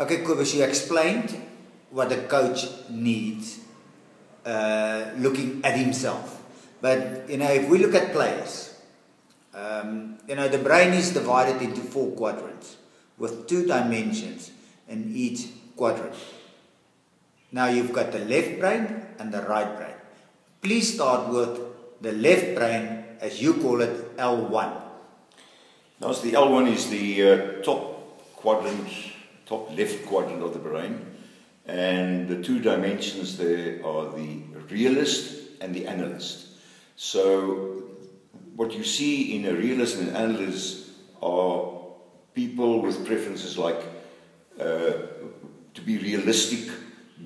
Okay, Kobus, you explained what the coach needs, looking at himself. But, if we look at players, the brain is divided into 4 quadrants with 2 dimensions in each quadrant. Now you've got the left brain and the right brain. Please start with the left brain, as you call it, L1. Now, the L1 is the top left quadrant of the brain, and the 2 dimensions there are the realist and the analyst. So what you see in a realist and an analyst are people with preferences like to be realistic,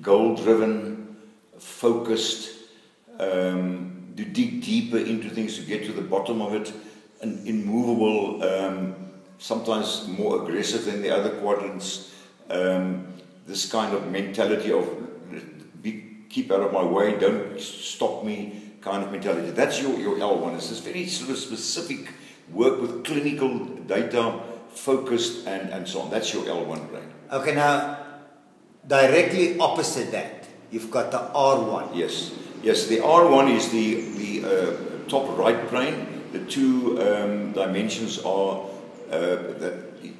goal-driven, focused, to dig deeper into things, to get to the bottom of it, and immovable, sometimes more aggressive than the other quadrants. This kind of mentality of keep out of my way, don't stop me kind of mentality. That's your L1. It's this very sort of specific work with clinical data, focused and so on. That's your L1 brain. Okay, now directly opposite that, you've got the R1. Yes, the R1 is the top right brain. The 2 dimensions are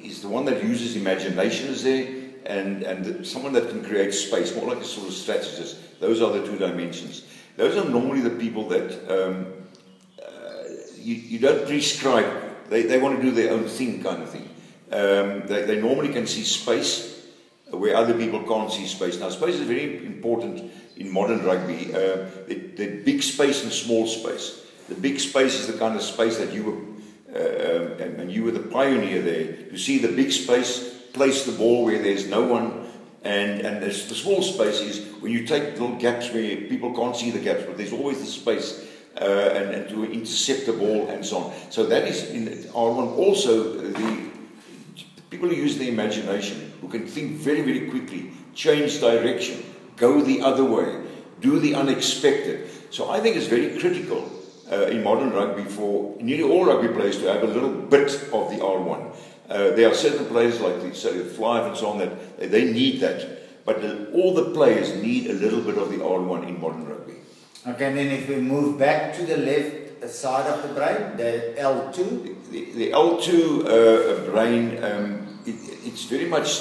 is the one that uses imagination is there, and someone that can create space, more like a sort of strategist. Those are the 2 dimensions. Those are normally the people that you don't prescribe. They want to do their own thing, kind of thing. They normally can see space where other people can't see space. Now, space is very important in modern rugby. The big space and small space. The big space is the kind of space that you were, and you were the pioneer there. You see the big space, place the ball where there's no one, and the small space is when you take little gaps where people can't see the gaps, but there's always the space and to intercept the ball and so on. So that is in R1. Also, the people who use their imagination, who can think very, very quickly, change direction, go the other way, do the unexpected. So I think it's very critical in modern rugby for nearly all rugby players to have a little bit of the R1. There are certain players like the Fly and so on that they need that, but all the players need a little bit of the R1 in modern rugby. Okay, and then if we move back to the left side of the brain, the L2? The L2 brain, it's very much,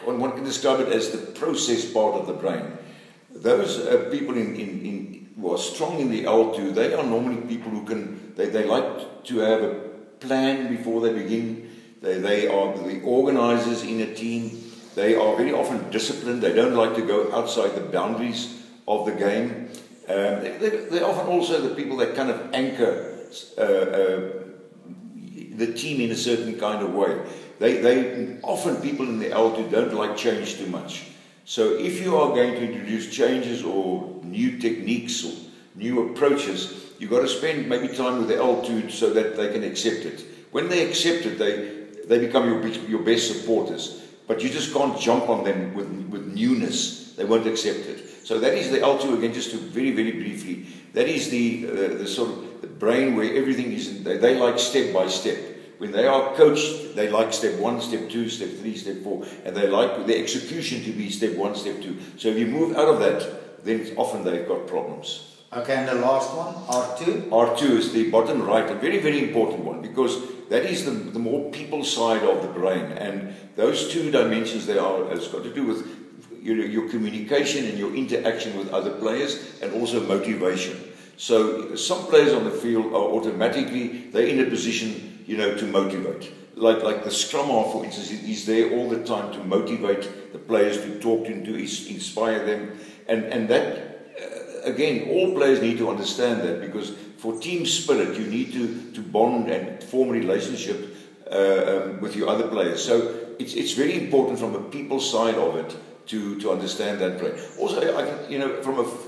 one can describe it as the process part of the brain. Those people who are strong in the L2, they are normally people who can, they like to have a plan before they begin. They are the organizers in a team. They are very often disciplined. They don't like to go outside the boundaries of the game. They're often also the people that kind of anchor the team in a certain kind of way. They often, people in the L2 don't like change too much. So if you are going to introduce changes or new techniques or new approaches, you've got to spend maybe time with the L2 so that they can accept it. When they accept it, they become your best supporters. But you just can't jump on them with newness. They won't accept it. So that is the L2 again, just to very, very briefly. That is the sort of the brain where everything is, they like step by step. When they are coached, they like step 1, step 2, step 3, step 4, and they like the execution to be step 1, step 2. So if you move out of that, then often they've got problems. Okay, and the last one, R2? R2 is the bottom right, a very, very important one, because that is the more people side of the brain. And those 2 dimensions there has got to do with your communication and your interaction with other players, and also motivation. So some players on the field are automatically, they're in a position, to motivate. Like the scrum half, for instance, he's there all the time to motivate the players, to talk to them, to inspire them. And that, again, all players need to understand that, because for team spirit, you need to bond and form a relationship with your other players. So it's very important from a people side of it to understand that play. Also,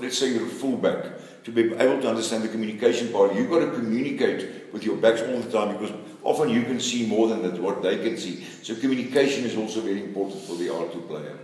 let's say you're a fullback, to be able to understand the communication part, you've got to communicate with your backs all the time, because often you can see more than what they can see. So communication is also very important for the R2 player.